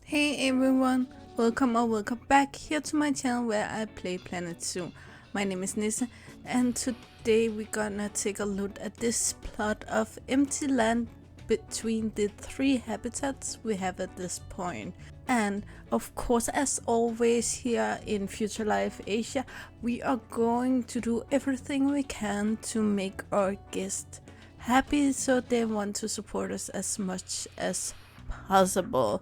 Hey everyone, welcome or welcome back here to my channel where I play Planet Zoo. My name is Nissa and today we're gonna take a look at this plot of empty land between the three habitats we have at this point. And of course, as always here in Future Life Asia, we are going to do everything we can to make our guests happy, so they want to support us as much as possible.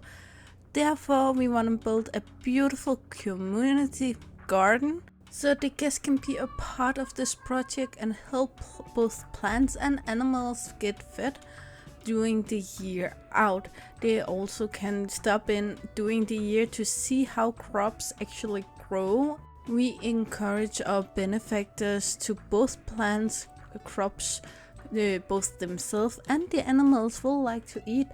Therefore, we want to build a beautiful community garden so the guests can be a part of this project and help both plants and animals get fed during the year out. They also can stop in during the year to see how crops actually grow. We encourage our benefactors to both plant crops both themselves and the animals will like to eat,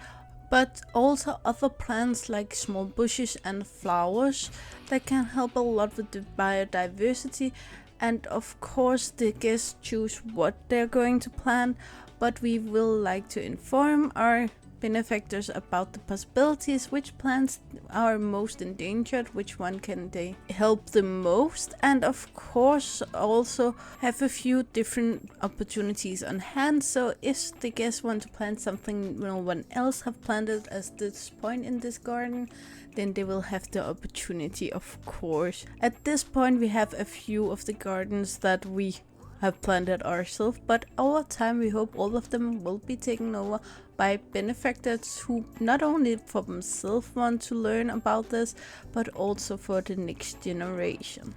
but also other plants like small bushes and flowers that can help a lot with the biodiversity. And of course the guests choose what they're going to plant, but we will like to inform our benefactors about the possibilities, which plants are most endangered, which one can they help the most, and of course also have a few different opportunities on hand. So if the guests want to plant something no one else have planted at this point in this garden, then they will have the opportunity, of course. At this point we have a few of the gardens that we have planted ourselves, but over time we hope all of them will be taken over by benefactors who not only for themselves want to learn about this, but also for the next generation.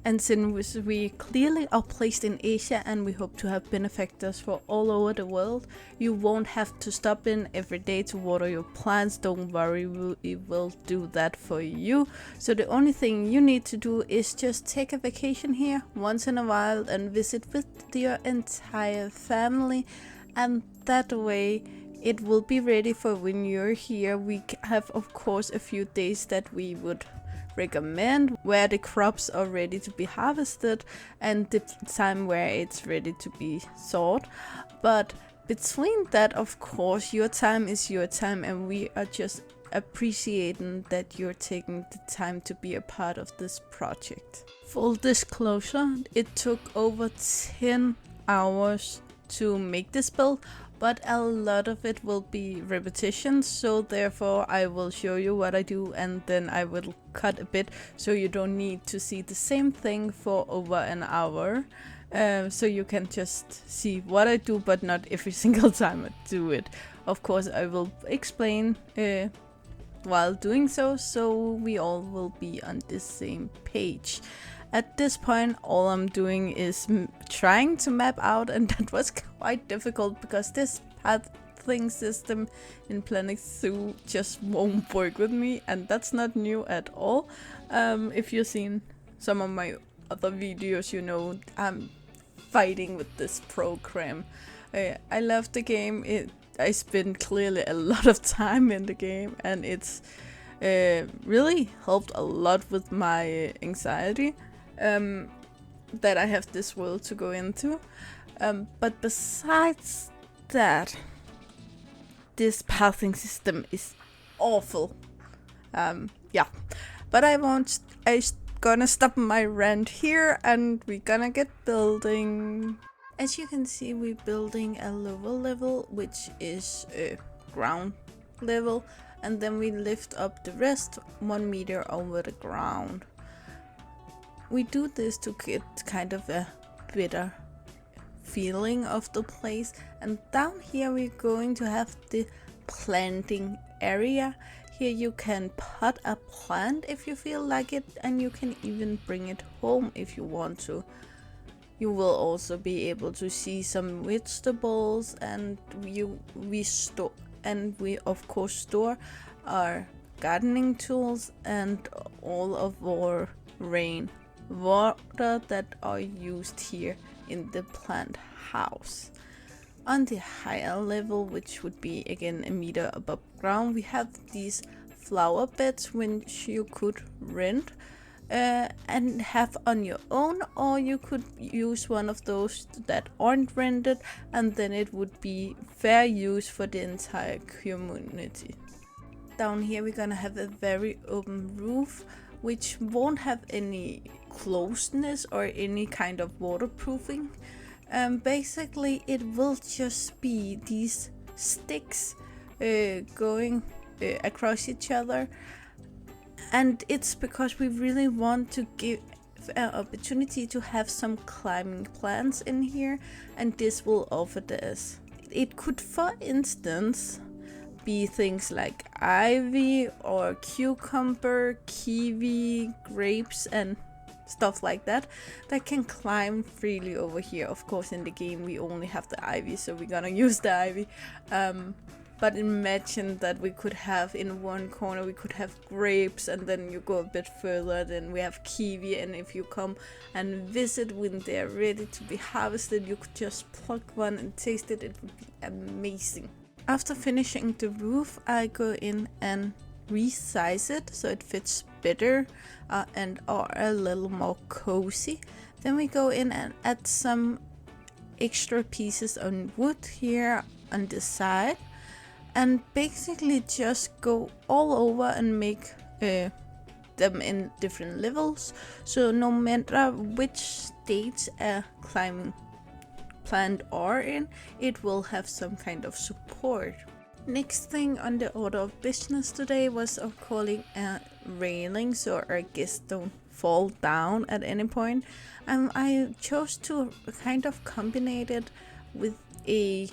And since we clearly are placed in Asia and we hope to have benefactors for all over the world, you won't have to stop in every day to water your plants. Don't worry, we will do that for you. So the only thing you need to do is just take a vacation here once in a while and visit with your entire family, and that way it will be ready for when you're here. We have of course a few days that we would recommend where the crops are ready to be harvested and the time where it's ready to be sold, but between that, of course, your time is your time, and we are just appreciating that you're taking the time to be a part of this project. Full disclosure, it took over 10 hours to make this build, but a lot of it will be repetition, so therefore I will show you what I do and then I will cut a bit so you don't need to see the same thing for over an hour. So you can just see what I do, but not every single time I do it. Of course I will explain while doing so we all will be on the same page. At this point, all I'm doing is trying to map out, and that was quite difficult because this pathing system in Planet Zoo just won't work with me, and that's not new at all. If you've seen some of my other videos, you know I'm fighting with this program. I love the game. I spend clearly a lot of time in the game, and it's really helped a lot with my anxiety that I have this world to go into. But besides that, this pathing system is awful. Yeah, but I'm gonna stop my rant here and we're gonna get building. As you can see, we're building a lower level, which is ground level, and then we lift up the rest 1 meter over the ground. We do this to get kind of a better feeling of the place, and down here we're going to have the planting area. Here you can pot a plant if you feel like it, and you can even bring it home if you want to. You will also be able to see some vegetables, and we of course store our gardening tools and all of our rain water that are used here in the plant house. On the higher level, which would be again 1 meter above ground, we have these flower beds which you could rent and have on your own, or you could use one of those that aren't rented, and then it would be fair use for the entire community. down here we're gonna have a very open roof, which won't have any closeness or any kind of waterproofing. Basically it will just be these sticks going across each other, and it's because we really want to give an opportunity to have some climbing plants in here, and this will offer this. It could, for instance, be things like ivy or cucumber, kiwi, grapes, and stuff like that can climb freely over here. Of course, in the game we only have the ivy, so we're gonna use the ivy. But imagine that we could have in one corner, we could have grapes, and then you go a bit further, then we have kiwi, and if you come and visit when they're ready to be harvested, you could just pluck one and taste it. It would be amazing. After finishing the roof, I go in and resize it so it fits better and are a little more cozy. Then we go in and add some extra pieces on wood here on the side, and basically just go all over and make them in different levels, so no matter which stage a climbing plant are in, it will have some kind of support. Next thing on the order of business today was of calling a railing so our guests don't fall down at any point. I chose to kind of combine it with a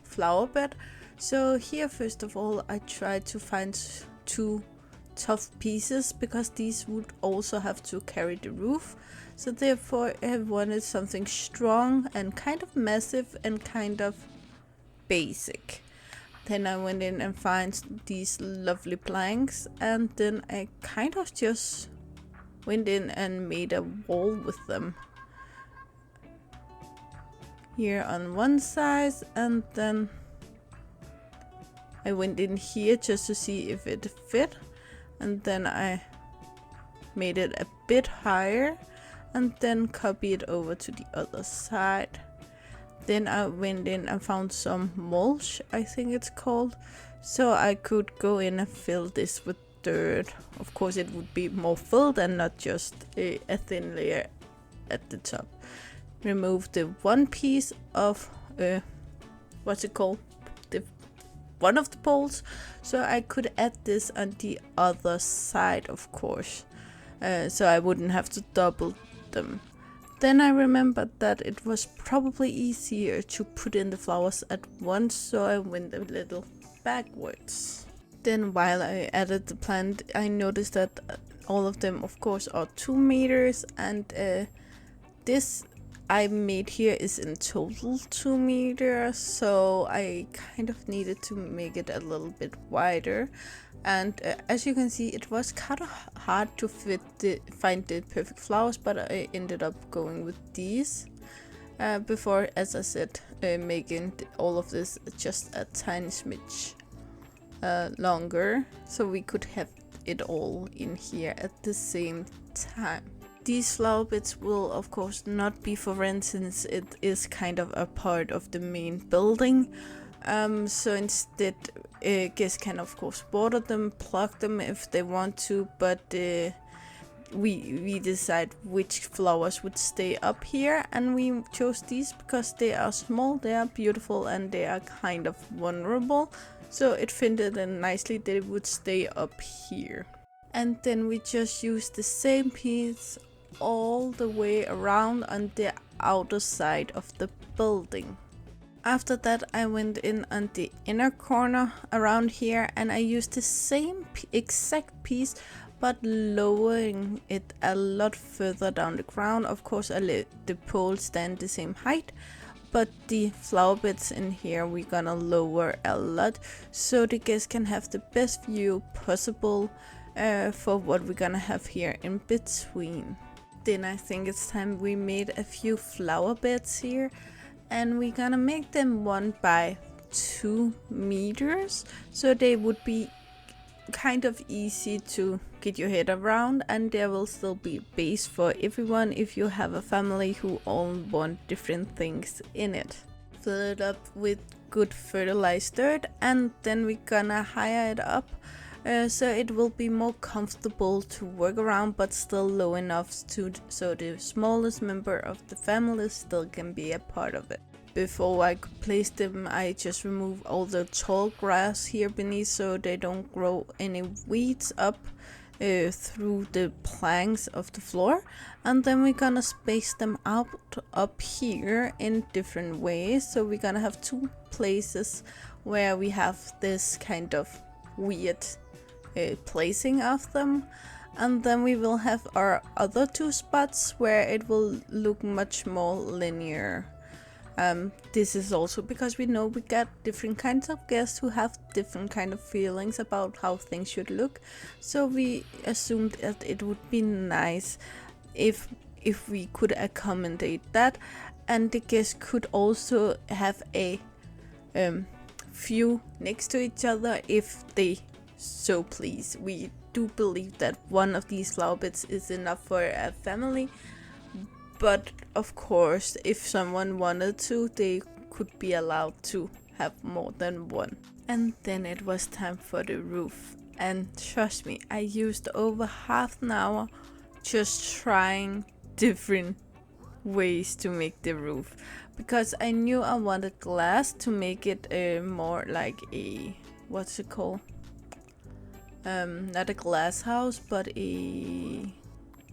flower bed. So here, first of all, I tried to find 2 tough pieces because these would also have to carry the roof. So therefore I wanted something strong and kind of massive and kind of basic. Then I went in and found these lovely planks, and then I kind of just went in and made a wall with them here on one side, and then I went in here just to see if it fit, and then I made it a bit higher and then copy it over to the other side. Then I went in and found some mulch, I think it's called, so I could go in and fill this with dirt. Of course it would be more filled and not just a thin layer at the top. Remove the one piece of one of the poles, so I could add this on the other side, of course, so I wouldn't have to double them. Then I remembered that it was probably easier to put in the flowers at once, so I went a little backwards. Then while I added the plant, I noticed that all of them of course are 2 meters, and this I made here is in total 2 meters, so I kind of needed to make it a little bit wider. And as you can see, it was kind of hard to find the perfect flowers, but I ended up going with these before, as I said, making all of this just a tiny smidge longer, so we could have it all in here at the same time. These flower beds will of course not be for rent, since it is kind of a part of the main building. So instead guests can of course water them, pluck them if they want to, but we decide which flowers would stay up here, and we chose these because they are small, they are beautiful, and they are kind of vulnerable, so it fitted in nicely that it would stay up here. And then we just used the same piece all the way around on the outer side of the building. After that I went in on the inner corner around here, and I used the same exact piece but lowering it a lot further down the ground. Of course I let the pole stand the same height, but the flower beds in here we're gonna lower a lot so the guests can have the best view possible for what we're gonna have here in between. Then I think it's time we made a few flower beds here, and we're gonna make them 1 by 2 meters, so they would be kind of easy to get your head around, and there will still be base for everyone if you have a family who all want different things in it. Fill it up with good fertilized dirt, and then we're gonna higher it up so it will be more comfortable to work around, but still low enough so the smallest member of the family still can be a part of it. Before I could place them, I just remove all the tall grass here beneath so they don't grow any weeds up through the planks of the floor, and then we're gonna space them out up here in different ways. So we're gonna have two places where we have this kind of weird placing of them, and then we will have our other two spots where it will look much more linear. This is also because we know we got different kinds of guests who have different kind of feelings about how things should look, so we assumed that it would be nice if we could accommodate that, and the guests could also have a few next to each other if they so please. We do believe that one of these flower beds is enough for a family, but of course if someone wanted to, they could be allowed to have more than one. And then it was time for the roof, and trust me, I used over half an hour just trying different ways to make the roof, because I knew I wanted glass to make it more like a, what's it called, not a glass house but a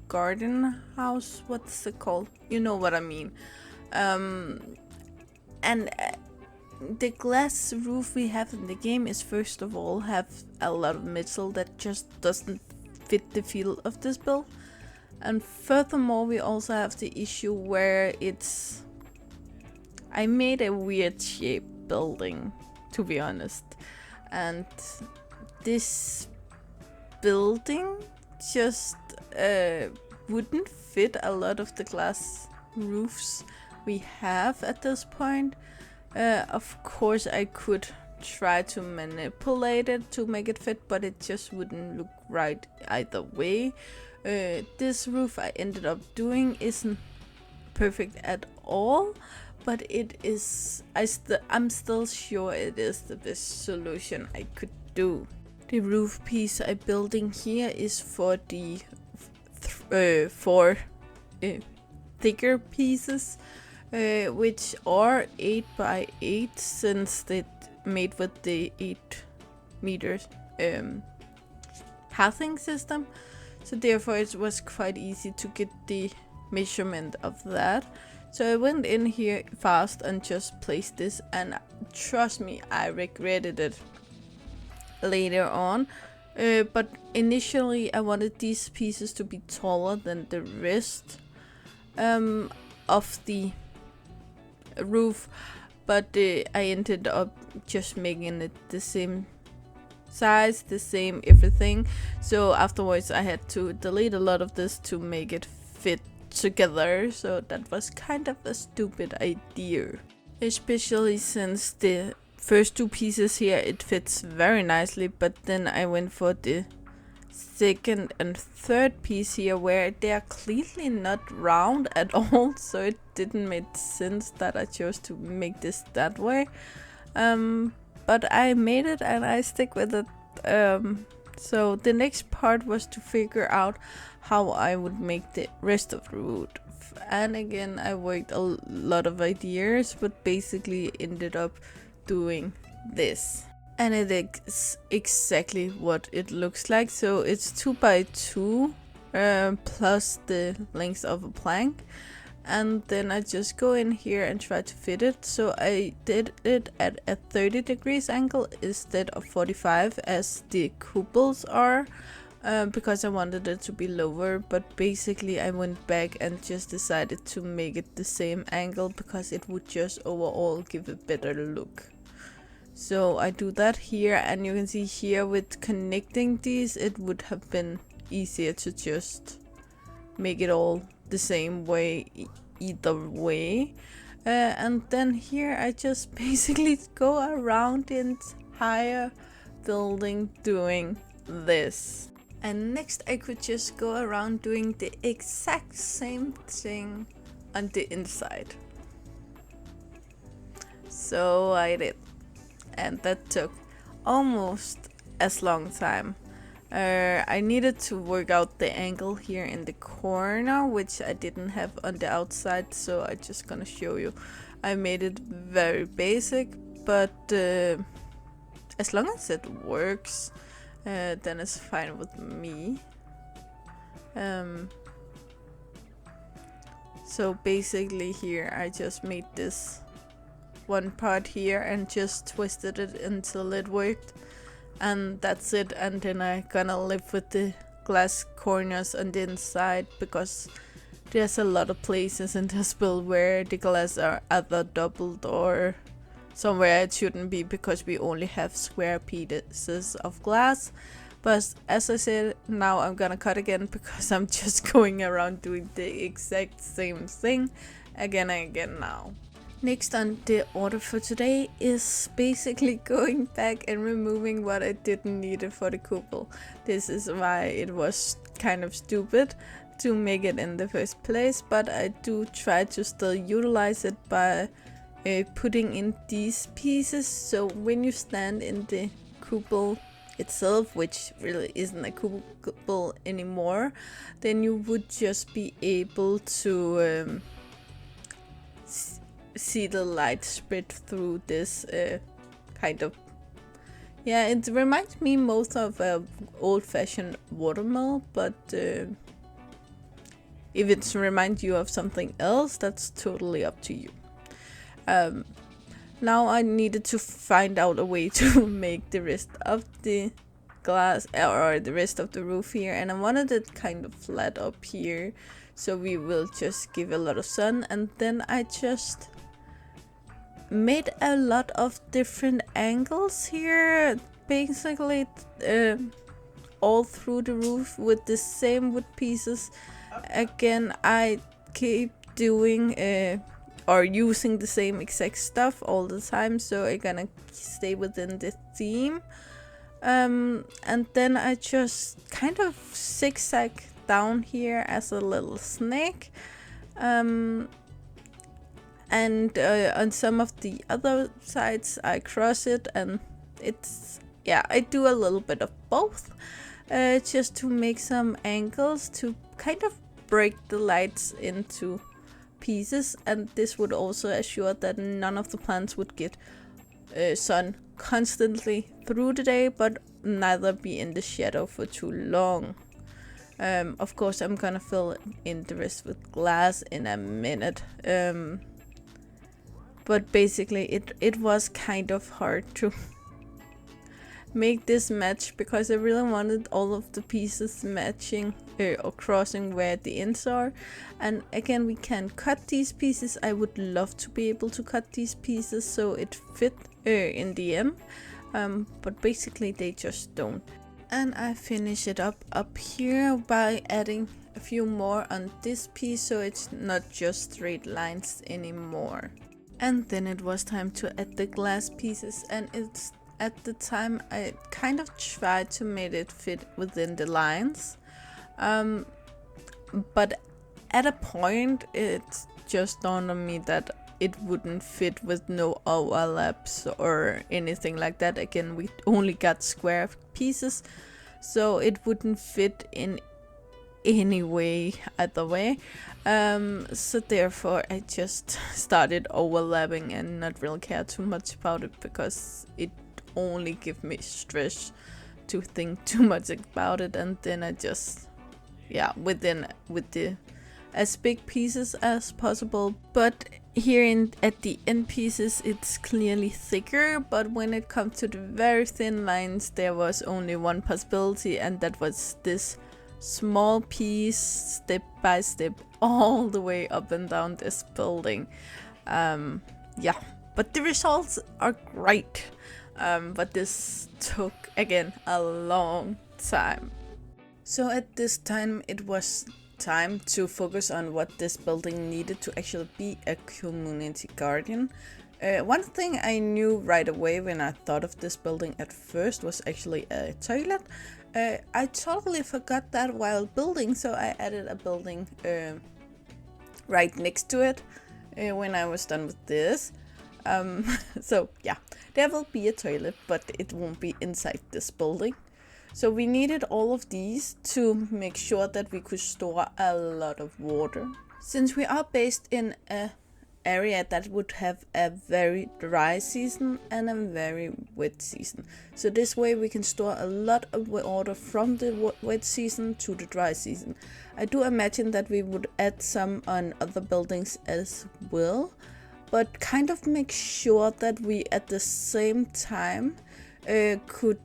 garden house, what's it called, you know what I mean. And the glass roof we have in the game is first of all have a lot of metal that just doesn't fit the feel of this build, and furthermore we also have the issue where I made a weird shaped building, to be honest, and this building just wouldn't fit a lot of the glass roofs we have at this point. Of course I could try to manipulate it to make it fit, but it just wouldn't look right either way. This roof I ended up doing isn't perfect at all, but it is, I'm still sure it is the best solution I could do. The roof piece I'm building here is for the four thicker pieces, which are 8 by 8 since they made with the 8 meters pathing system. So therefore it was quite easy to get the measurement of that. So I went in here fast and just placed this, and trust me, I regretted it later on. But initially I wanted these pieces to be taller than the rest of the roof, but I ended up just making it the same size, the same everything. So afterwards I had to delete a lot of this to make it fit together, so that was kind of a stupid idea, especially since the first two pieces here it fits very nicely, but then I went for the second and third piece here where they are clearly not round at all, so it didn't make sense that I chose to make this that way. But I made it and I stick with it. So the next part was to figure out how I would make the rest of the roof, and again I worked a lot of ideas, but basically ended up doing this, and it is exactly what it looks like. So it's 2 by 2 plus the length of a plank, and then I just go in here and try to fit it. So I did it at a 30 degrees angle instead of 45 as the cupolas are, because I wanted it to be lower, but basically I went back and just decided to make it the same angle because it would just overall give a better look. So I do that here, and you can see here with connecting these it would have been easier to just make it all the same way either way. And then here I just basically go around the entire building doing this. And next I could just go around doing the exact same thing on the inside. So I did. and that took almost as long time. I needed to work out the angle here in the corner, which I didn't have on the outside, so I'm just gonna show you. I made it very basic, but as long as it works, then it's fine with me. So basically here I just made this one part here and just twisted it until it worked, and that's it. And then I gonna live with the glass corners on the inside, because there's a lot of places in this build where the glass are either doubled or somewhere it shouldn't be, because we only have square pieces of glass. But as I said, now I'm gonna cut again, because I'm just going around doing the exact same thing again and again now. Next on the order for today is basically going back and removing what I didn't need it for the cupola. This is why it was kind of stupid to make it in the first place, but I do try to still utilize it by putting in these pieces. So when you stand in the cupola itself, which really isn't a cupola anymore, then you would just be able to see the light spread through this kind of, yeah, it reminds me most of a old-fashioned watermill, but if it reminds you of something else, that's totally up to you. Now I needed to find out a way to make the rest of the glass or the rest of the roof here, and I wanted it kind of flat up here, so we will just give a lot of sun. And then I just made a lot of different angles here, basically all through the roof with the same wood pieces. Again, I keep doing or using the same exact stuff all the time, so I'm gonna stay within the theme. And then I just kind of zigzag down here as a little snake. And on some of the other sides I cross it, and it's, yeah, I do a little bit of both, just to make some angles to kind of break the lights into pieces. And this would also assure that none of the plants would get sun constantly through the day, but neither be in the shadow for too long. Of course I'm gonna fill in the rest with glass in a minute. But basically it was kind of hard to make this match, because I really wanted all of the pieces matching or crossing where the ends are. And again, we can cut these pieces. I would love to be able to cut these pieces so it fit in the end, but basically they just don't. And I finish it up here by adding a few more on this piece, so it's not just straight lines anymore. And then it was time to add the glass pieces, and it's at the time I kind of tried to make it fit within the lines, but at a point it just dawned on me that it wouldn't fit with no overlaps or anything like that. Again, we only got square pieces, so it wouldn't fit in any way either way. So therefore I just started overlapping and not really care too much about it, because it only give me stress to think too much about it. And then I just, yeah, with the as big pieces as possible. But here at the end pieces it's clearly thicker, but when it comes to the very thin lines there was only one possibility, and that was this small piece, step by step, all the way up and down this building. Yeah, but the results are great. But this took, again, a long time. So at this time it was time to focus on what this building needed to actually be a community garden. One thing I knew right away when I thought of this building at first was actually a toilet. I totally forgot that while building, so I added a building right next to it when I was done with this. So yeah, there will be a toilet, but it won't be inside this building. So we needed all of these to make sure that we could store a lot of water. Since we are based in a area that would have a very dry season and a very wet season. So this way we can store a lot of water from the wet season to the dry season. I do imagine that we would add some on other buildings as well, but kind of make sure that we at the same time could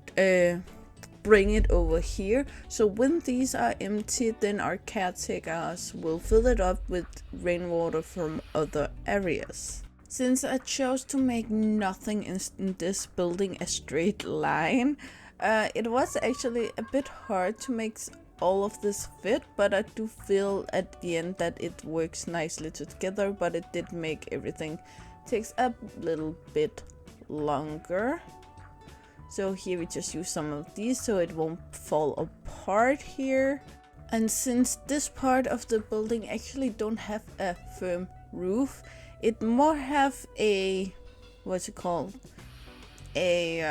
bring it over here. So when these are empty, then our caretakers will fill it up with rainwater from other areas. Since I chose to make nothing in this building a straight line, it was actually a bit hard to make all of this fit, but I do feel at the end that it works nicely together, but it did make everything takes a little bit longer. So here we just use some of these so it won't fall apart here. And since this part of the building actually don't have a firm roof, it more have a, what's it called, a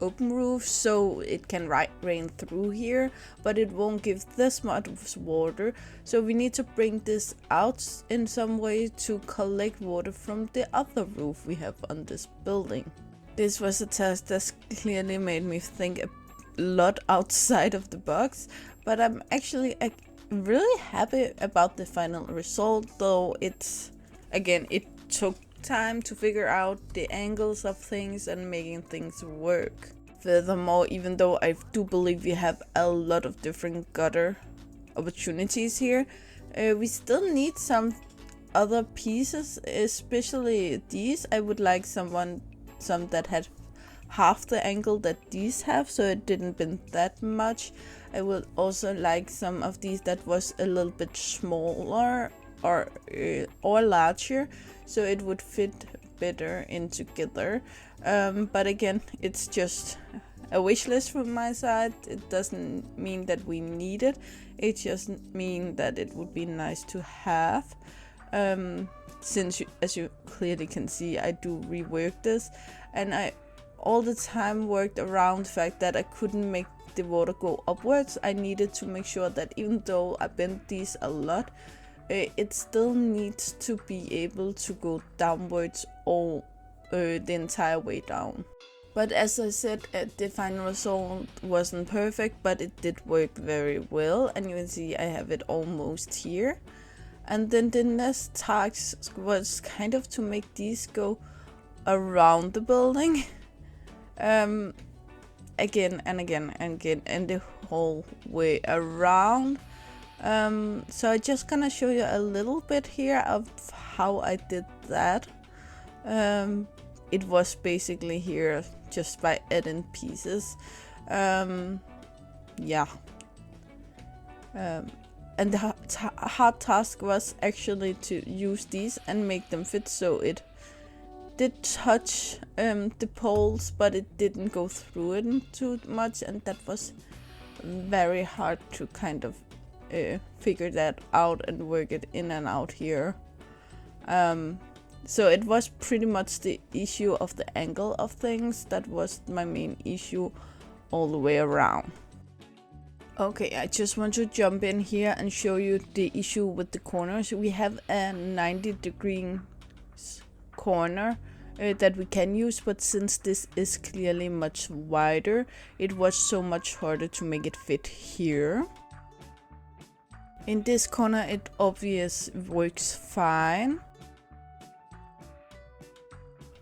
open roof, so it can rain through here, but it won't give this much water. So we need to bring this out in some way to collect water from the other roof we have on this building. This was a task that clearly made me think a lot outside of the box, but I'm actually really happy about the final result, though it took time to figure out the angles of things and making things work. Furthermore, even though I do believe we have a lot of different gutter opportunities here, we still need some other pieces, especially these. I would like some that had half the angle that these have, so it didn't bend that much. I would also like some of these that was a little bit smaller or larger, so it would fit better in together. But again, it's just a wish list from my side. It doesn't mean that we need it. It just means that it would be nice to have. Since as you clearly can see, I do rework this, and I all the time worked around the fact that I couldn't make the water go upwards. I needed to make sure that even though I bent these a lot, it still needs to be able to go downwards all the entire way down. But as I said, the final result wasn't perfect, but it did work very well, and you can see I have it almost here. And then the next task was kind of to make these go around the building. Again and again and again, and the whole way around. So I'm just gonna show you a little bit here of how I did that. It was basically here just by adding pieces. Yeah. And the hard task was actually to use these and make them fit, so it did touch the poles, but it didn't go through it too much, and that was very hard to kind of figure that out and work it in and out here. So it was pretty much the issue of the angle of things that was my main issue all the way around. Okay, I just want to jump in here and show you the issue with the corners. We have a 90-degree corner that we can use, but since this is clearly much wider, it was so much harder to make it fit here. In this corner, it obviously works fine.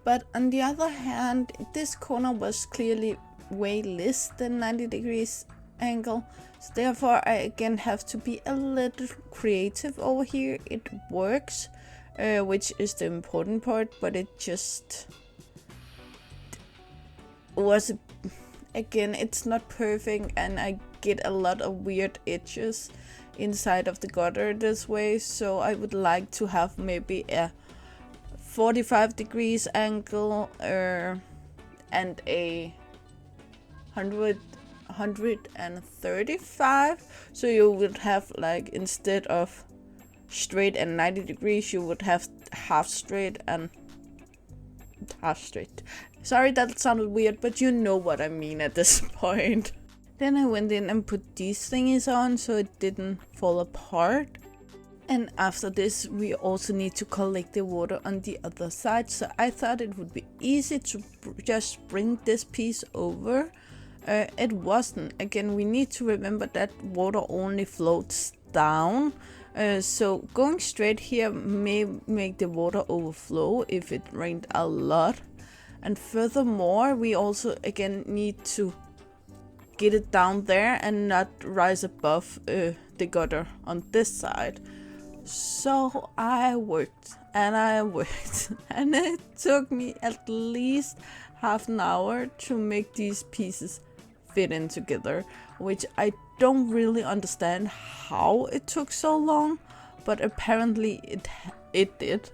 But on the other hand, this corner was clearly way less than 90 degrees angle, so therefore I again have to be a little creative over here. It works, which is the important part, but it just was, again, it's not perfect, and I get a lot of weird edges inside of the gutter this way. So I would like to have maybe a 45 degrees angle and a 135, so you would have, like, instead of straight and 90 degrees, you would have half straight and half straight. Sorry, that sounded weird, but you know what I mean at this point. Then I went in and put these thingies on so it didn't fall apart. And after this, we also need to collect the water on the other side. So I thought it would be easy to just bring this piece over. It wasn't. Again, we need to remember that water only floats down. So going straight here may make the water overflow if it rained a lot. And furthermore, we also again need to get it down there and not rise above the gutter on this side. So I worked and and it took me at least half an hour to make these pieces fit in together, which I don't really understand how it took so long, but apparently it did.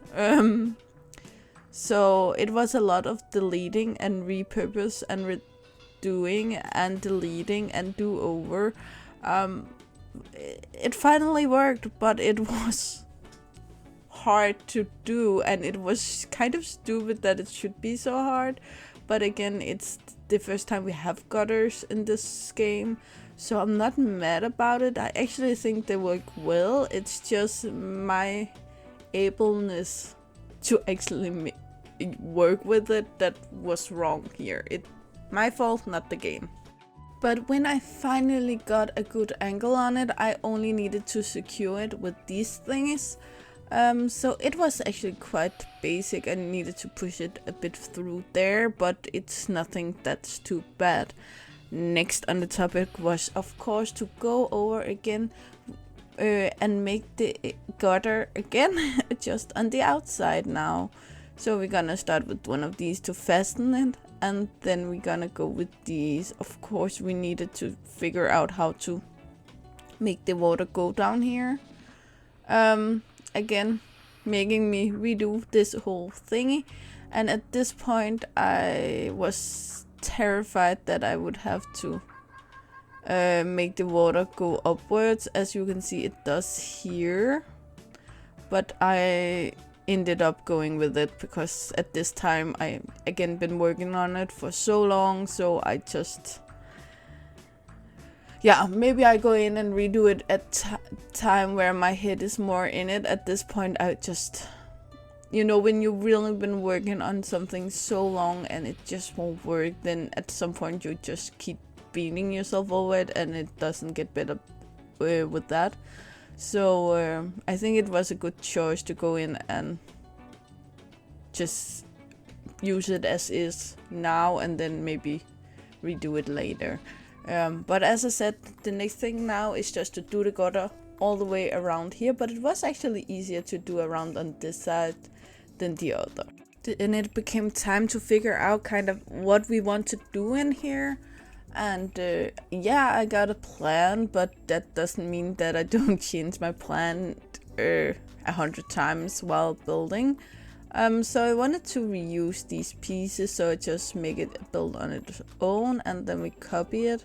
So it was a lot of deleting and repurpose and redoing and deleting and do over. It finally worked, but it was hard to do, and it was kind of stupid that it should be so hard. But again, it's the first time we have gutters in this game, so I'm not mad about it. I actually think they work well. It's just my ableness to actually work with it that was wrong here. My fault, not the game. But when I finally got a good angle on it, I only needed to secure it with these things. So it was actually quite basic. I needed to push it a bit through there, but it's nothing that's too bad. Next on the topic was, of course, to go over again and make the gutter again, just on the outside now. So we're gonna start with one of these to fasten it. And then we're gonna go with these. Of course, we needed to figure out how to make the water go down here. Again, making me redo this whole thingy. And at this point, I was terrified that I would have to make the water go upwards. As you can see, it does here. But I ended up going with it because at this time I again been working on it for so long, so I just maybe I go in and redo it at time where my head is more in it. At this point I just, when you've really been working on something so long and it just won't work, then at some point you just keep beating yourself over it and it doesn't get better with that. So I think it was a good choice to go in and just use it as is now and then maybe redo it later. But as I said, the next thing now is just to do the gutter all the way around here. But it was actually easier to do around on this side than the other. And it became time to figure out kind of what we want to do in here. And I got a plan, but that doesn't mean that I don't change my plan 100 times while building. So I wanted to reuse these pieces, so I just make it build on its own, and then we copy it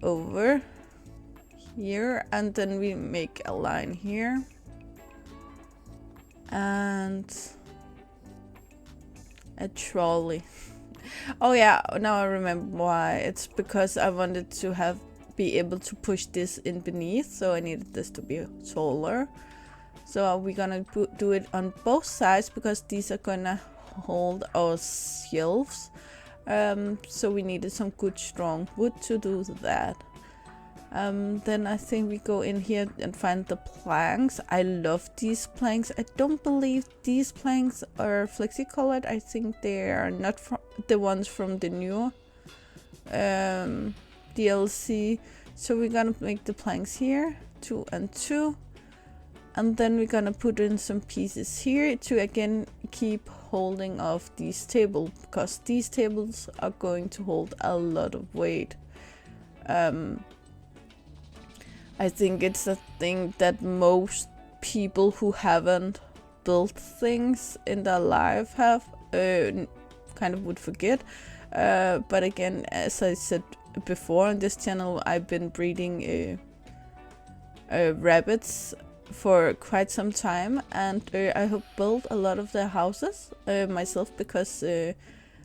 over here, and then we make a line here. And a trolley. Oh yeah, now I remember why. It's because I wanted to be able to push this in beneath, so I needed this to be taller. So we're gonna do it on both sides because these are gonna hold our shelves. So we needed some good strong wood to do that. Then I think we go in here and find the planks. I love these planks. I don't believe these planks are flexicolored. I think they are not the ones from the new DLC. So we're gonna make the planks here, 2 and 2. And then we're gonna put in some pieces here to again keep holding off these tables, because these tables are going to hold a lot of weight. I think it's a thing that most people who haven't built things in their life have kind of would forget. But again, as I said before on this channel, I've been breeding rabbits for quite some time, and I have built a lot of their houses myself, because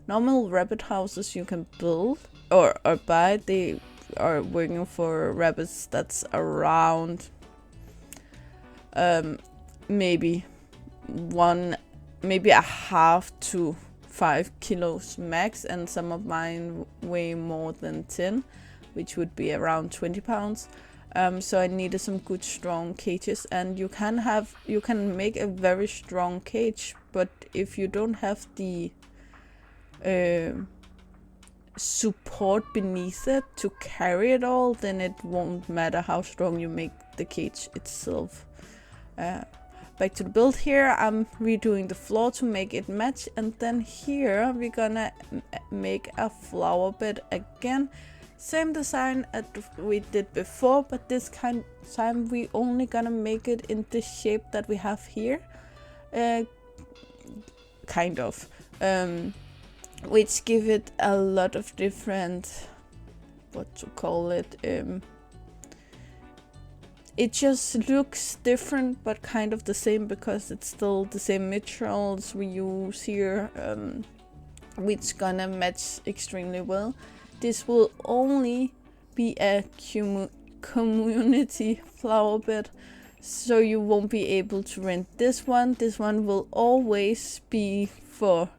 normal rabbit houses you can build or buy, they are working for rabbits that's around maybe a half to 5 kilos max, and some of mine weigh more than 10, which would be around 20 pounds. So I needed some good strong cages, and you can make a very strong cage, but if you don't have the support beneath it to carry it all, then it won't matter how strong you make the cage itself. Back to the build here, I'm redoing the floor to make it match, and then here we're gonna make a flower bed again. Same design as we did before, but this time we only gonna make it in the shape that we have here, kind of, which give it a lot of different, what to call it, it just looks different but kind of the same, because it's still the same materials we use here, which gonna match extremely well. This will only be a community flower bed, so you won't be able to rent this one. This one will always be for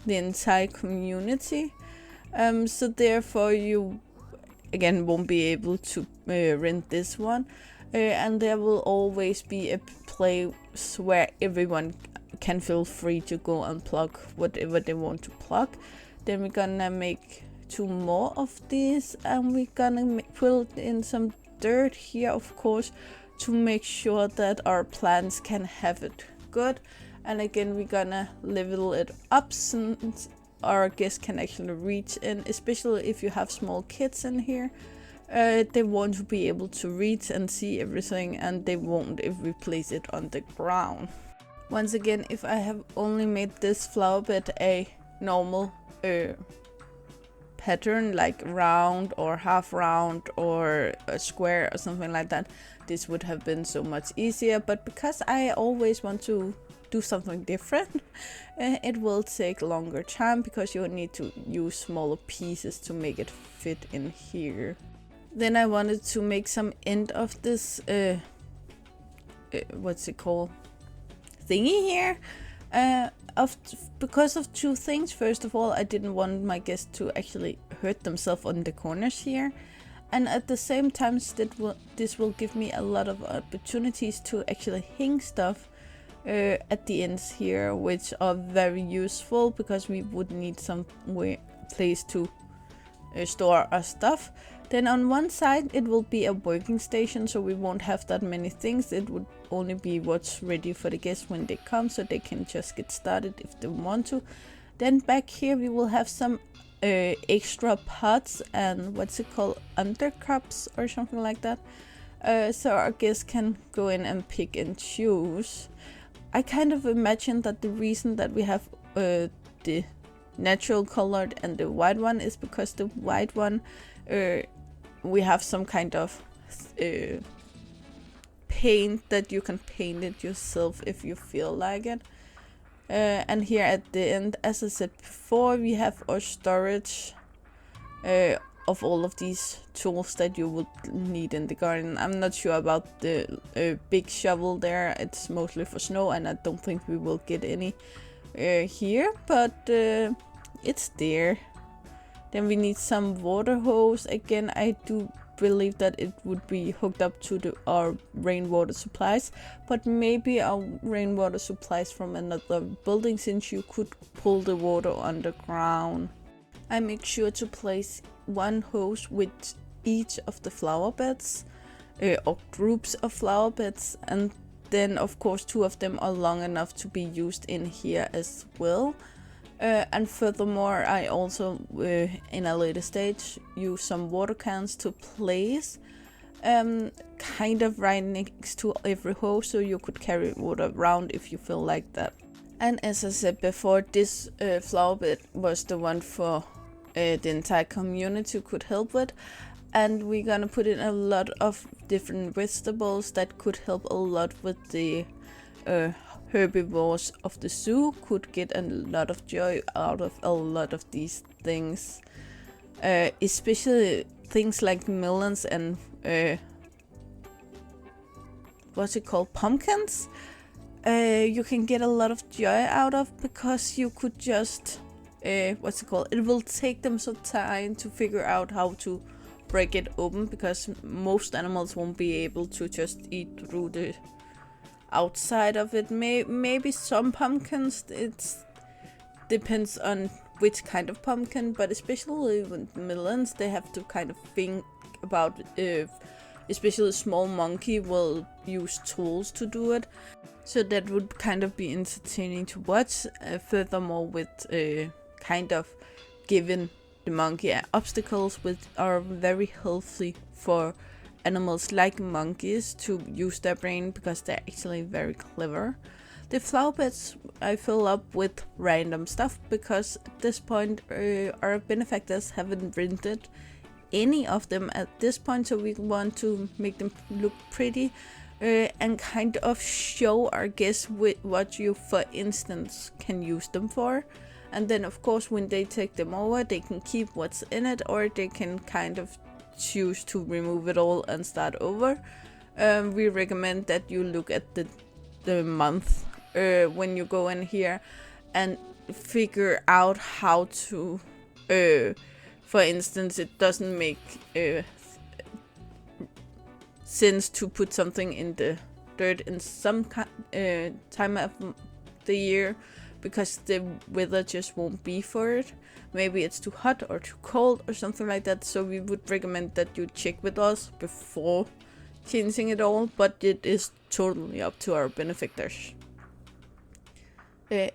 the entire community, so therefore you again won't be able to rent this one, and there will always be a place where everyone can feel free to go and pluck whatever they want to pluck. Then we're gonna make 2 more of these, and we're gonna put in some dirt here, of course, to make sure that our plants can have it good. And again, we're gonna level it up since our guests can actually reach in, especially if you have small kids in here. They want to be able to reach and see everything, and they won't if we place it on the ground. Once again, if I have only made this flower bed a normal pattern, like round or half round or a square or something like that, this would have been so much easier. But because I always want to do something different, it will take longer time, because you need to use smaller pieces to make it fit in here. Then I wanted to make some end of this what's it called, thingy here, because of 2 things. First of all, I didn't want my guests to actually hurt themselves on the corners here, and at the same time this will give me a lot of opportunities to actually hang stuff at the ends here, which are very useful, because we would need some place to store our stuff. Then on one side it will be a working station, so we won't have that many things. It would only be what's ready for the guests when they come, so they can just get started if they want to. Then back here we will have some extra pots and what's it called, undercups or something like that, so our guests can go in and pick and choose. I kind of imagine that the reason that we have the natural colored and the white one is because the white one, we have some kind of paint that you can paint it yourself if you feel like it. And here at the end, as I said before, we have our storage of all of these tools that you would need in the garden. I'm not sure about the big shovel there. It's mostly for snow, and I don't think we will get any here, but it's there. Then we need some water hose. Again, I do believe that it would be hooked up to our rainwater supplies, but maybe our rainwater supplies from another building, since you could pull the water underground. I make sure to place 1 hose with each of the flower beds, or groups of flower beds, and then of course 2 of them are long enough to be used in here as well. And furthermore, I also in a later stage use some water cans to place kind of right next to every hose, so you could carry water around if you feel like that. And as I said before, this flower bed was the one for the entire community could help with. And we're gonna put in a lot of different vegetables that could help a lot with the herbivores of the zoo, could get a lot of joy out of a lot of these things, especially things like melons and what's it called, pumpkins. You can get a lot of joy out of, because you could just what's it called, it will take them some time to figure out how to break it open, because most animals won't be able to just eat through the outside of it. Maybe some pumpkins, it depends on which kind of pumpkin, but especially with melons, they have to kind of think about if especially small monkey will use tools to do it. So that would kind of be entertaining to watch. Furthermore, with kind of giving the monkey obstacles, which are very healthy for animals like monkeys to use their brain, because they're actually very clever. The flower beds I fill up with random stuff, because at this point our benefactors haven't rented any of them at this point, so we want to make them look pretty and kind of show our guests what you, for instance, can use them for. And then of course when they take them over, they can keep what's in it, or they can kind of choose to remove it all and start over. We recommend that you look at the month when you go in here and figure out how to for instance, it doesn't make sense to put something in the dirt in some time of the year, because the weather just won't be for it. Maybe it's too hot or too cold or something like that, so we would recommend that you check with us before changing it all, but it is totally up to our benefactors.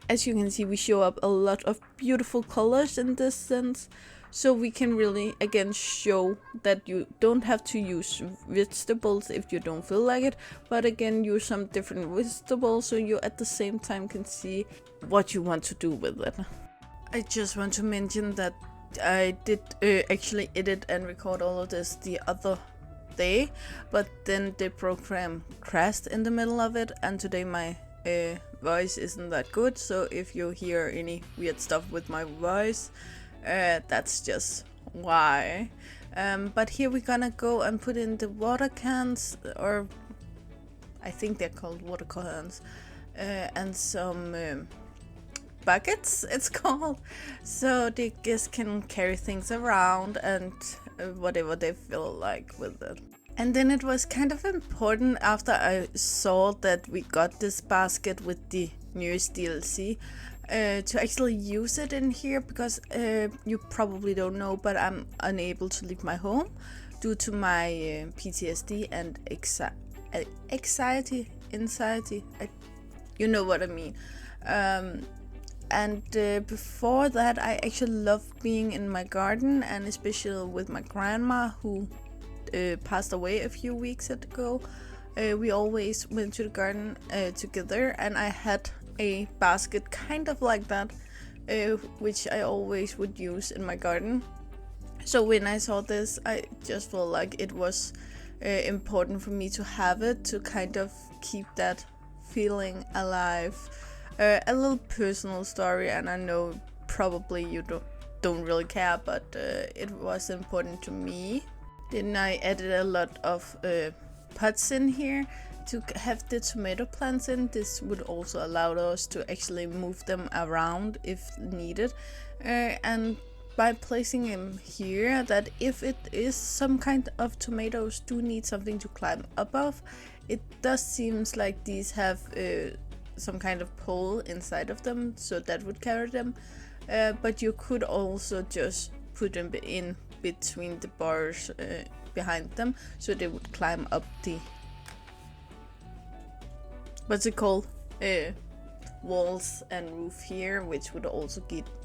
As you can see, we show up a lot of beautiful colors in this sense, so we can really again show that you don't have to use vegetables if you don't feel like it, but again use some different vegetables so you at the same time can see what you want to do with it. I just want to mention that I did actually edit and record all of this the other day, but then the program crashed in the middle of it, and today my voice isn't that good, so if you hear any weird stuff with my voice, that's just why. But here we're gonna go and put in the water cans, or I think they're called water cans, and some buckets it's called, so the guests can carry things around and whatever they feel like with it. And then it was kind of important, after I saw that we got this basket with the newest DLC, to actually use it in here, because you probably don't know, but I'm unable to leave my home due to my PTSD and anxiety, you know what I mean. And before that, I actually loved being in my garden, and especially with my grandma, who passed away a few weeks ago. We always went to the garden together, and I had a basket kind of like that, which I always would use in my garden. So when I saw this, I just felt like it was important for me to have it, to kind of keep that feeling alive. A little personal story, and I know probably you don't really care, but it was important to me. Then I added a lot of pots in here to have the tomato plants in. This would also allow us to actually move them around if needed, and by placing them here, that if it is some kind of tomatoes do need something to climb above, it does seems like these have some kind of pole inside of them, so that would carry them, but you could also just put them in between the bars behind them, so they would climb up the what's it called, walls and roof here, which would also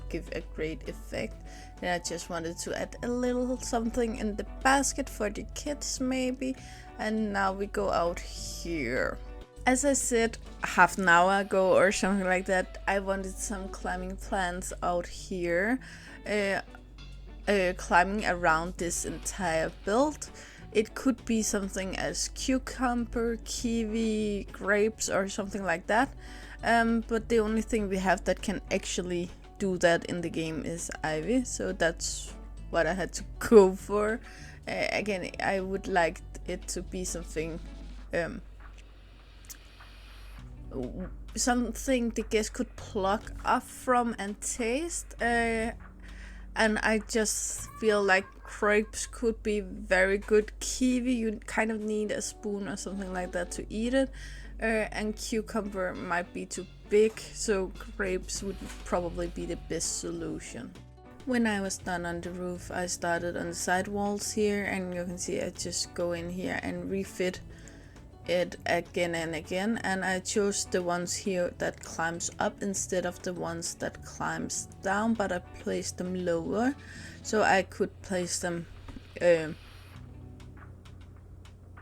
give a great effect. And I just wanted to add a little something in the basket for the kids maybe. And now we go out here. As I said half an hour ago or something like that, I wanted some climbing plants out here. climbing around this entire build. It could be something as cucumber, kiwi, grapes, or something like that. But the only thing we have that can actually do that in the game is ivy, so that's what I had to go for. Again, I would like it to be something something the guest could pluck off from and taste. And I just feel like grapes could be very good. Kiwi, you kind of need a spoon or something like that to eat it. And cucumber might be too big, so grapes would probably be the best solution. When I was done on the roof, I started on the side walls here, and you can see I just go in here and refit it again and again, and I chose the ones here that climbs up instead of the ones that climbs down, but I placed them lower so I could place them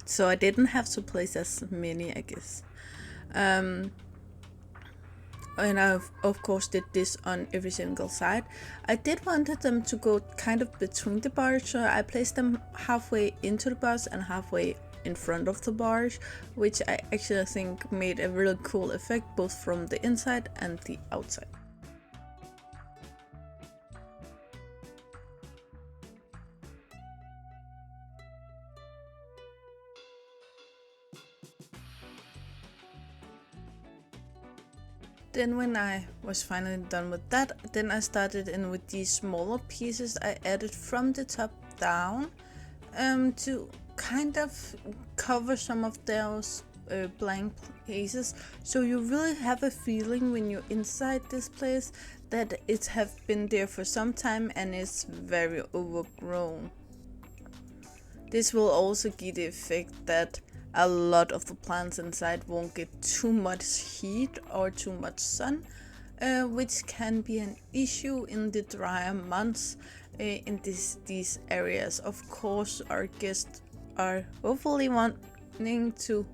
so I didn't have to place as many, I guess. And I of course did this on every single side. I did wanted them to go kind of between the bars, so I placed them halfway into the bars and halfway in front of the bars, which I actually think made a really cool effect both from the inside and the outside. Then when I was finally done with that, then I started in with these smaller pieces I added from the top down to kind of cover some of those blank places, so you really have a feeling when you're inside this place that it have been there for some time and it's very overgrown. This will also give the effect that a lot of the plants inside won't get too much heat or too much sun, which can be an issue in the drier months in these areas. Of course, our guests are hopefully wanting to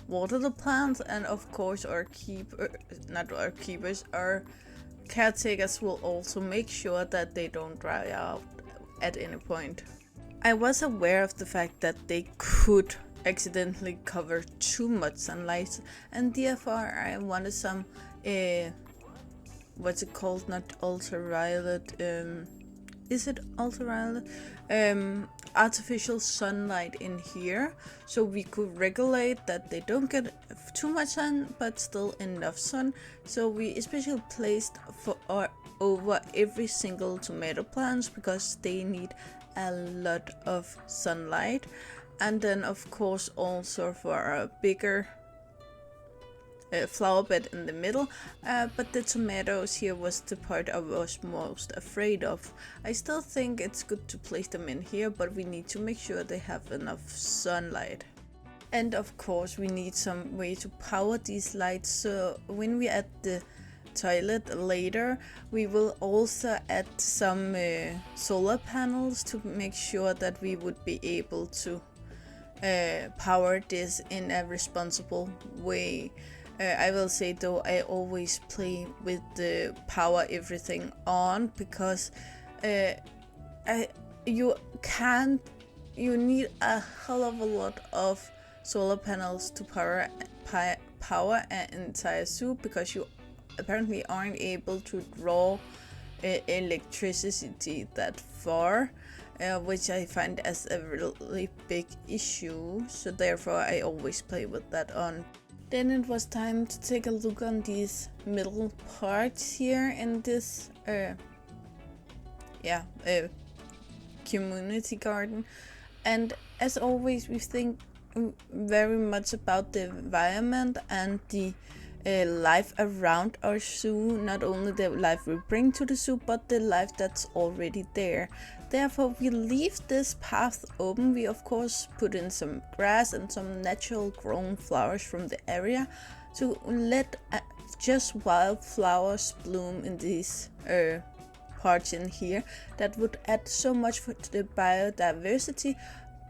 water the plants, and of course our caretakers will also make sure that they don't dry out at any point. I was aware of the fact that they could accidentally cover too much sunlight, and therefore I wanted some what's it called, not ultraviolet, is it ultraviolet, artificial sunlight in here, so we could regulate that they don't get too much sun but still enough sun. So we especially placed over every single tomato plants because they need a lot of sunlight. And then of course also for a bigger flower bed in the middle, but the tomatoes here was the part I was most afraid of. I still think it's good to place them in here, but we need to make sure they have enough sunlight. And of course we need some way to power these lights, so when we add the toilet later, we will also add some solar panels to make sure that we would be able to power this in a responsible way. I will say though, I always play with the power everything on, because you need a hell of a lot of solar panels to power an entire zoo, because you apparently aren't able to draw electricity that far, which I find as a really big issue, so therefore I always play with that on. Then it was time to take a look on these middle parts here in this community garden. And as always, we think very much about the environment and the life around our zoo, not only the life we bring to the zoo, but the life that's already there. Therefore, we leave this path open. We of course put in some grass and some natural grown flowers from the area to let just wildflowers bloom in these parts in here. That would add so much for the biodiversity,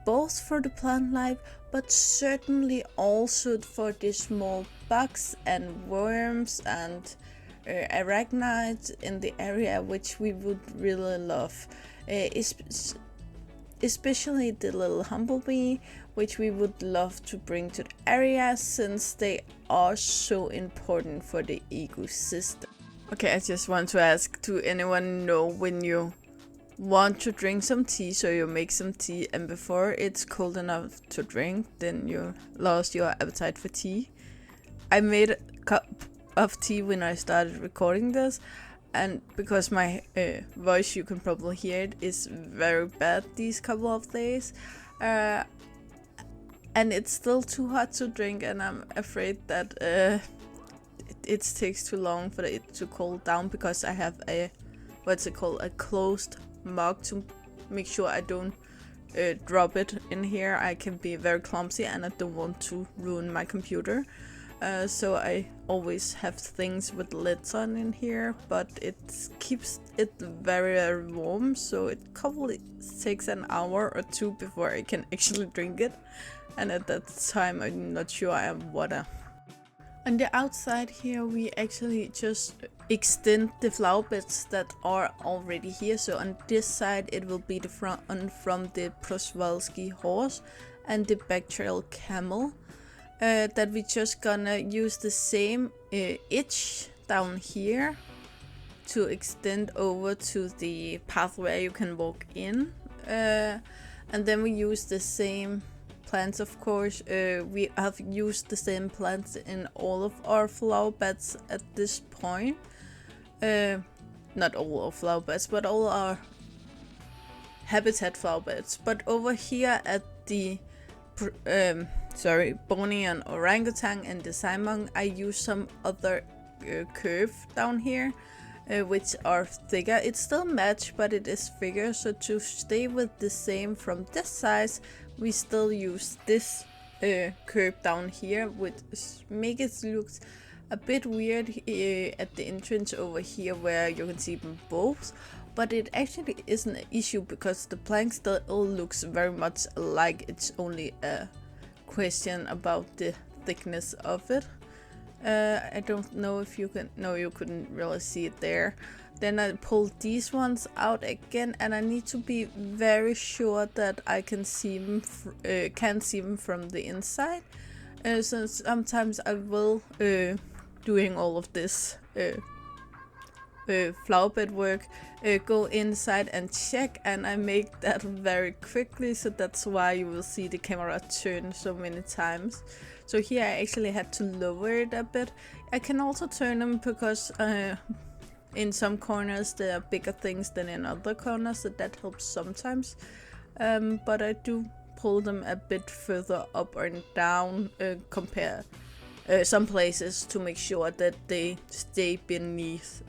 both for the plant life, but certainly also for the small bugs and worms and arachnids in the area, which we would really love. especially the little humblebee, which we would love to bring to the area since they are so important for the ecosystem. Okay, I just want to ask, do anyone know when you want to drink some tea, so you make some tea and before it's cold enough to drink, then you lost your appetite for tea? I made a cup of tea when I started recording this, and because my voice, you can probably hear it, is very bad these couple of days, and it's still too hot to drink, and I'm afraid that it takes too long for it to cool down, because I have a a closed mug to make sure I don't drop it in here. I can be very clumsy and I don't want to ruin my computer, so I always have things with lids on in here, but it keeps it very, very warm, so it probably takes an hour or two before I can actually drink it, and at that time I'm not sure I have water. On the outside here, we actually just extend the flower beds that are already here. So on this side, it will be the front from the Przewalski horse and the bacterial camel. That we just gonna use the same itch down here to extend over to the path where you can walk in. And then we use the same plants, of course. We have used the same plants in all of our flower beds at this point. Not all our flower beds, but all our habitat flower beds. But over here at the Bornean orangutan and the Simon, I use some other curve down here, which are thicker. It's still matched, but it is thicker. So to stay with the same from this size, we still use this curve down here, which make it look a bit weird at the entrance over here where you can see them both. But it actually isn't an issue because the plank still looks very much alike. It's only a question about the thickness of it. I don't know if you can. No, you couldn't really see it there. Then I pulled these ones out again, and I need to be very sure that I can see them. Can see them from the inside. So sometimes I will doing all of this flower bed work, go inside and check, and I make that very quickly, so that's why you will see the camera turn so many times. So here I actually had to lower it a bit. I can also turn them because in some corners there are bigger things than in other corners, so that helps sometimes, but I do pull them a bit further up or down compare some places to make sure that they stay beneath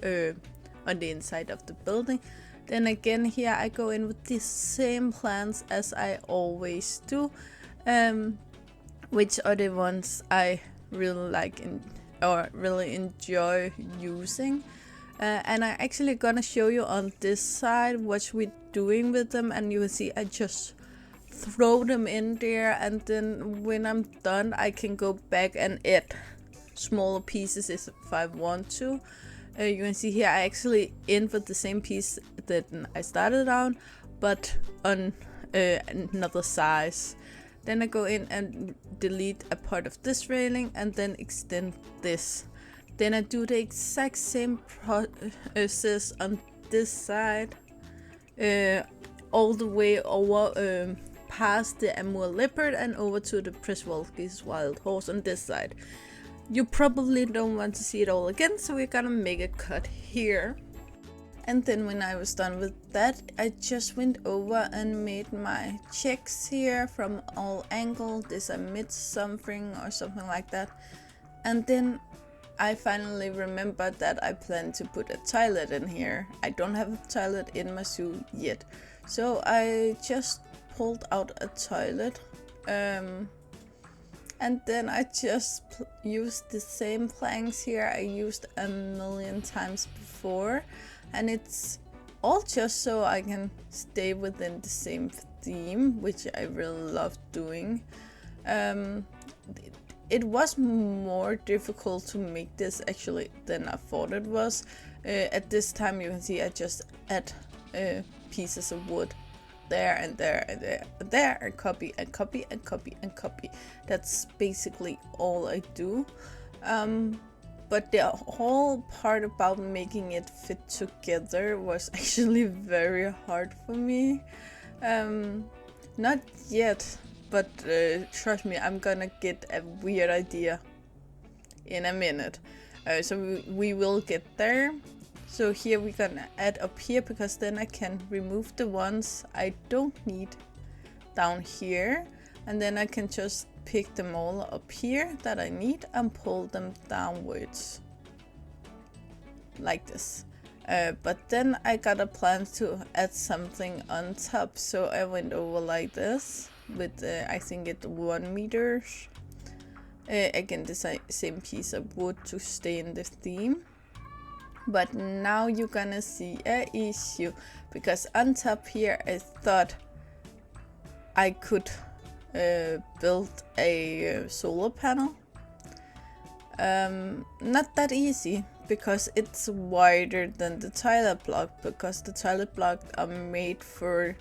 on the inside of the building. Then again here I go in with the same plants as I always do, which are the ones I really like or really enjoy using. And I actually gonna show you on this side what we're doing with them, and you will see I just throw them in there, and then when I'm done I can go back and add smaller pieces if I want to. You can see here I actually end with the same piece that I started on, but on another size. Then I go in and delete a part of this railing and then extend this. Then I do the exact same process on this side, all the way over past the Amur leopard and over to the Przewalski's wild horse on this side. You probably don't want to see it all again, so we're gonna make a cut here. And then when I was done with that, I just went over and made my checks here from all angles. This I missed something or something like that. And then I finally remembered that I plan to put a toilet in here. I don't have a toilet in my zoo yet. So I just pulled out a toilet. And then I just used the same planks here I used a million times before. And it's all just so I can stay within the same theme, which I really love doing. It was more difficult to make this actually than I thought it was. At this time you can see I just add pieces of wood there and there and there and there, and copy and copy and copy and copy. That's basically all I do. But the whole part about making it fit together was actually very hard for me. Not yet, but trust me, I'm gonna get a weird idea in a minute. So we will get there. So here we're gonna add up here, because then I can remove the ones I don't need down here, and then I can just pick them all up here that I need and pull them downwards like this. But then I got a plan to add something on top, so I went over like this with I think it's 1 meter. Again, the same piece of wood to stay in the theme. But now you're gonna see an issue, because on top here I thought I could build a solar panel. Not that easy, because it's wider than the toilet block, because the toilet blocks are made for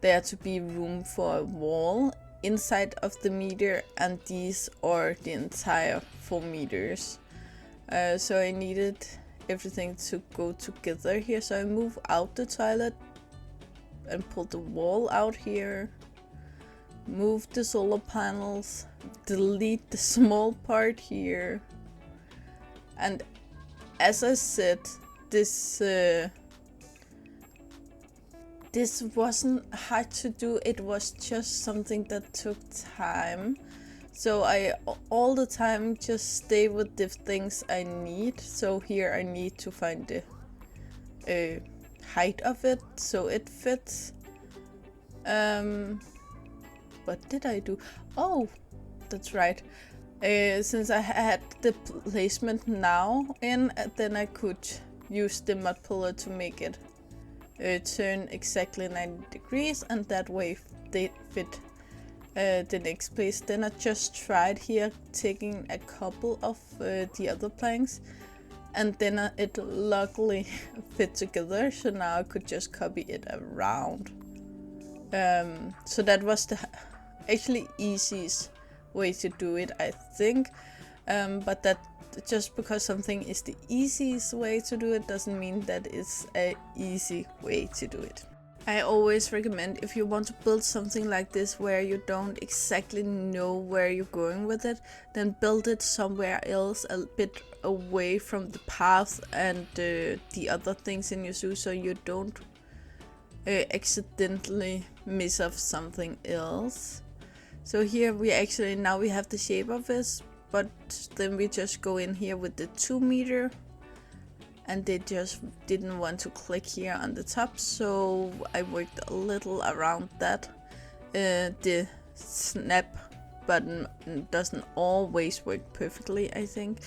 there to be room for a wall inside of the meter, and these are the entire 4 meters. So I needed everything to go together here, so I move out the toilet and pull the wall out here, move the solar panels, delete the small part here, and as I said, this wasn't hard to do. It was just something that took time. So I all the time just stay with the things I need. So here I need to find the height of it so it fits. What did I do? Oh, that's right. Since I had the placement now in, then I could use the mud puller to make it turn exactly 90 degrees, and that way they fit the next place. Then I just tried here taking a couple of the other planks, and then it luckily fit together, so now I could just copy it around. So that was the actually easiest way to do it, I think. But that just because something is the easiest way to do it doesn't mean that it's an easy way to do it. I always recommend, if you want to build something like this where you don't exactly know where you're going with it, then build it somewhere else, a bit away from the path and the other things in your zoo, so you don't accidentally miss off something else. So here we actually, now we have the shape of this, but then we just go in here with the 2 meter, and they just didn't want to click here on the top, so I worked a little around that. The snap button doesn't always work perfectly, I think,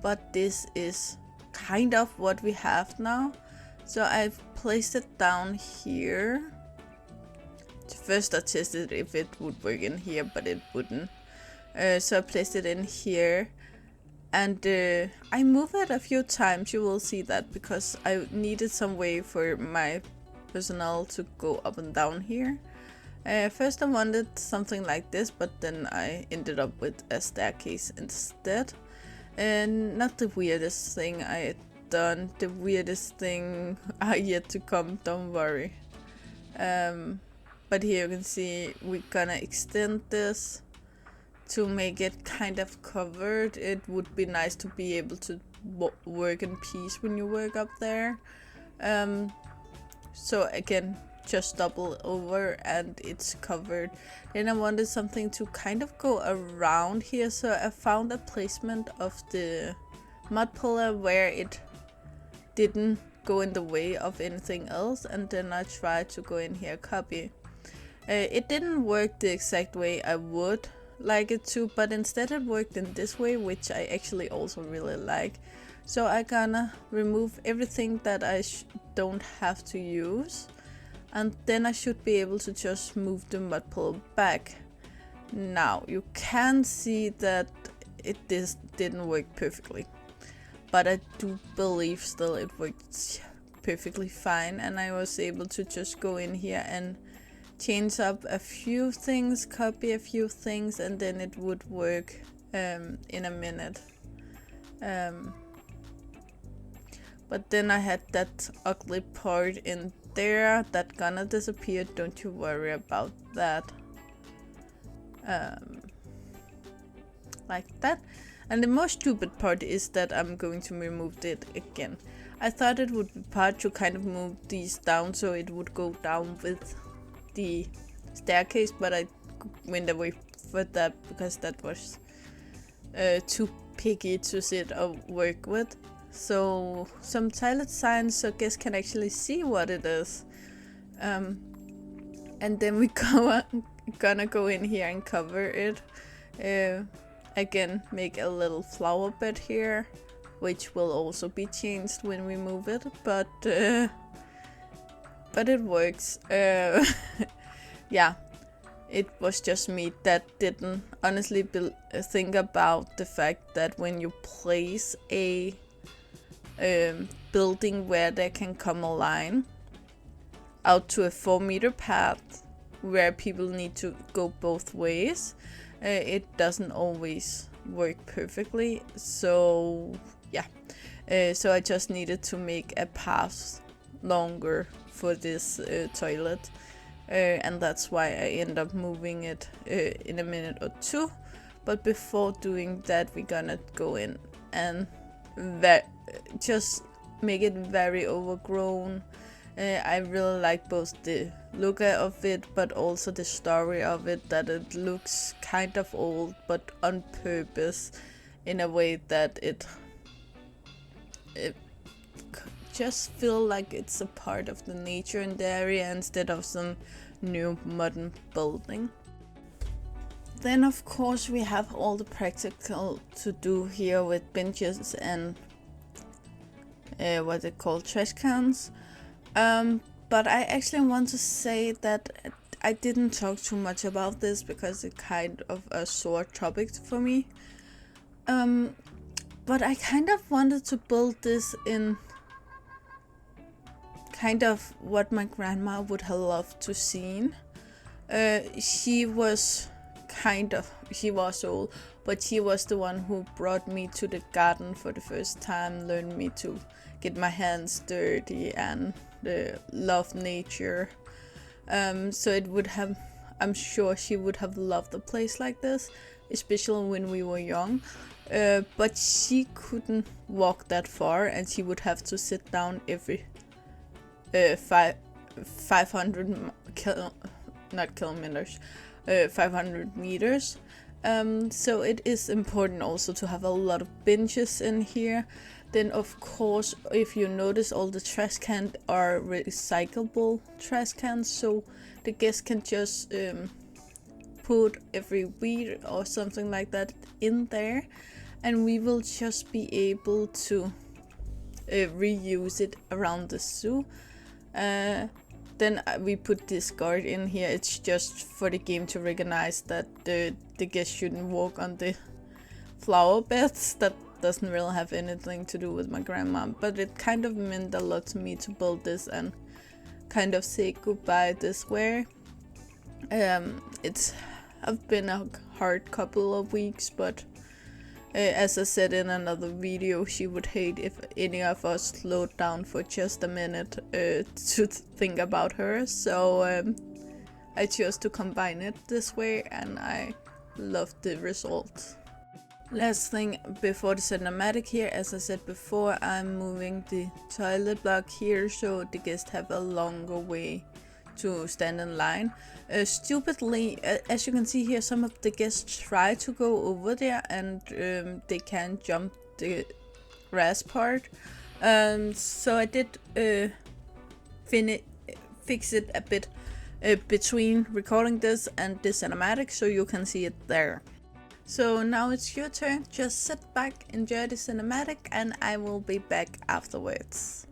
but this is kind of what we have now. So I've placed it down here. First I tested if it would work in here, but it wouldn't. So I placed it in here, and I moved it a few times. You will see that, because I needed some way for my personnel to go up and down here. First I wanted something like this, but then I ended up with a staircase instead. And not the weirdest thing I had done. The weirdest thing are yet to come, don't worry. But here you can see we're gonna extend this to make it kind of covered. It would be nice to be able to work in peace when you work up there. So again, just double over and it's covered. Then I wanted something to kind of go around here, so I found a placement of the mud puller where it didn't go in the way of anything else, and then I tried to go in here, copy. It didn't work the exact way I would like it to, but instead it worked in this way, which I actually also really like. So I gonna remove everything that I don't have to use, and then I should be able to just move the mud puller back. Now you can see that this didn't work perfectly, but I do believe still it worked perfectly fine, and I was able to just go in here and change up a few things, copy a few things, and then it would work in a minute. But then I had that ugly part in there that gonna disappear, don't you worry about that. Like that. And the most stupid part is that I'm going to remove it again. I thought it would be part to kind of move these down so it would go down with the staircase, but I went away for that because that was too picky to sit or work with. So some toilet signs so guests can actually see what it is. And then we gonna go in here and cover it. Again, make a little flower bed here, which will also be changed when we move it, but it works. Yeah, it was just me that didn't honestly think about the fact that when you place a building where there can come a line out to a 4-meter path where people need to go both ways, it doesn't always work perfectly. So yeah, so I just needed to make a path longer for this toilet, and that's why I end up moving it in a minute or two. But before doing that, we're gonna go in and just make it very overgrown. I really like both the look of it, but also the story of it, that it looks kind of old, but on purpose, in a way that it just feel like it's a part of the nature in the area instead of some new modern building. Then of course we have all the practical to do here with benches and what they call trash cans. But I actually want to say that I didn't talk too much about this because it's kind of a sore topic for me. But I kind of wanted to build this in kind of what my grandma would have loved to see. She was old, but she was the one who brought me to the garden for the first time, learned me to get my hands dirty and love nature. So it would have, I'm sure she would have loved a place like this, especially when we were young. But she couldn't walk that far, and she would have to sit down every 500 500 meters. So it is important also to have a lot of benches in here. Then of course, if you notice, all the trash cans are recyclable trash cans, so the guests can just put every weed or something like that in there, and we will just be able to reuse it around the zoo. Then we put this guard in here. It's just for the game to recognize that the guests shouldn't walk on the flower beds. That doesn't really have anything to do with my grandma, but it kind of meant a lot to me to build this and kind of say goodbye this way. It's have been a hard couple of weeks, but as I said in another video, she would hate if any of us slowed down for just a minute to think about her. So I chose to combine it this way, and I loved the result. Last thing before the cinematic here, as I said before, I'm moving the toilet block here so the guests have a longer way to stand in line. Stupidly, as you can see here, some of the guests try to go over there, and they can't jump the grass part. So I did fix it a bit between recording this and the cinematic, so you can see it there. So now it's your turn. Just sit back, enjoy the cinematic, and I will be back afterwards.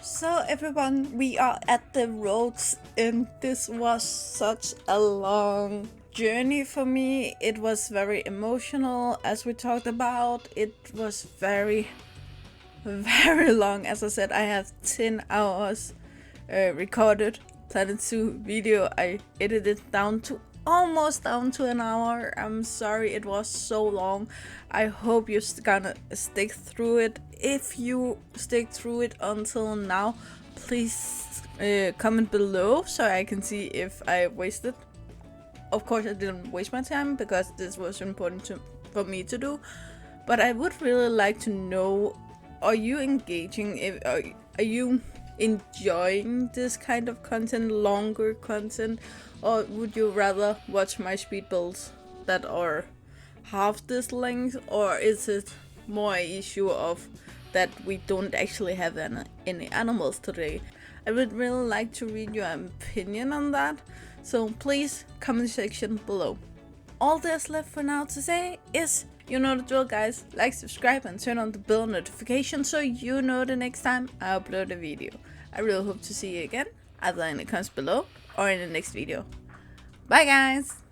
So everyone, we are at the roads and this was such a long journey for me. It was very emotional, as we talked about. It was very long. As I said, I have 10 hours recorded Planet Zoo video. I edited down to almost down to an hour. I'm sorry it was so long. I hope you're gonna stick through it. If you stick through it until now, please comment below so I can see if I wasted. Of course I didn't waste my time because this was important for me to do, but I would really like to know, are you engaging? Are you enjoying this kind of content, longer content, or would you rather watch my speed builds that are half this length, or is it more an issue of that we don't actually have any animals today? I would really like to read your opinion on that, so please comment section below. All there's left for now to say is, you know the drill guys, like, subscribe and turn on the bell notification so you know the next time I upload a video. I really hope to see you again, either in the comments below or in the next video. Bye guys!